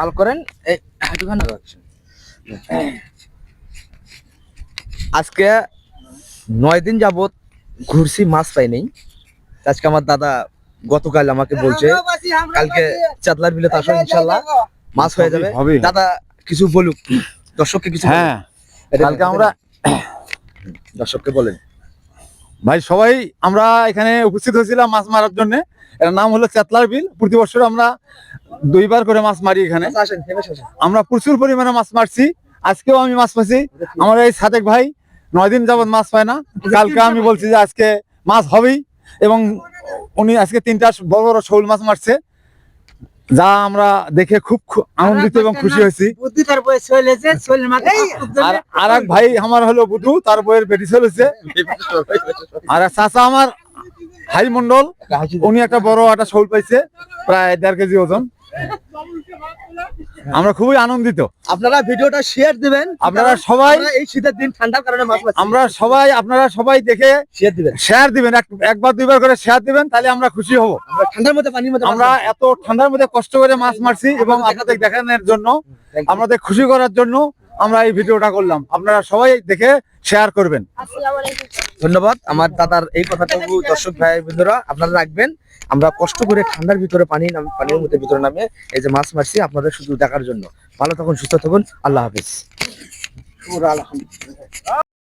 আল করেন এই একটুখানি রাখছেন। আজকে 9 দিন যাবত ঘুরছি, মাছ পাই নাই। আজকে আমার দাদা গতকাল আমাকে বলছে কালকে চাতলার বিলে আসো, ইনশাল্লাহ মাছ হয়ে যাবে। দাদা কিছু বলুক দর্শককে, কিছু হ্যাঁ, কালকে আমরা দর্শককে বলেন। ভাই সবাই আমরা এখানে উপস্থিত হয়েছিলাম মাছ মারার জন্য। এর নাম হলো চাতলার বিল। প্রতি বছর আমরা 2 বার করে মাছ মারি এখানে। আসেন, আমরা প্রচুর পরিমাণে মাছ মারছি। আজকেও আমি মাছ পাইছি। আমার এই সাদেক ভাই 9 দিন যাবত মাছ পায় না। কালকে আমি বলছি যে আজকে মাছ হবেই, এবং উনি আজকে 3টা বড় বড় শোল মাছ মারছে, যা আমরা দেখে খুব আনন্দিত এবং খুশি হয়েছি। আর এক ভাই আমার হলো বুধু, তার বইয়ের বেটি চলেছে। আর চাচা আমার হাই মন্ডল, উনি একটা বড় একটা শোল পাইছে, প্রায় 1.5 কেজি ওজন। আমরা খুবই আনন্দিত। আপনারা ভিডিওটা শেয়ার দিবেন। আপনারা সবাই এই শীতের দিন ঠান্ডার কারণে মাছ পাচ্ছি, আপনারা সবাই দেখে শেয়ার দিবেন, একবার 2 বার করে শেয়ার দিবেন, তাহলে আমরা খুশি হব। ঠান্ডার মধ্যে পানির মধ্যে আমরা এত ঠান্ডার মধ্যে কষ্ট করে মাছ মারছি, এবং আপনাদের দেখানোর জন্য, আমাদের খুশি করার জন্য আমরা এই ভিডিওটা করলাম। আপনারা সবাই দেখে শেয়ার করবেন। ধন্যবাদ। আমার দাদার এই কথাটুকু দর্শক ভাই বন্ধুরা আপনারা রাখবেন। আমরা কষ্ট করে ঠান্ডার ভিতরে পানির মধ্যে ভিতরে নামে এই যে মাছ মারছি আপনাদের শুধু দেখার জন্য। ভালো থাকুন, সুস্থ থাকুন, আল্লাহ হাফেজ।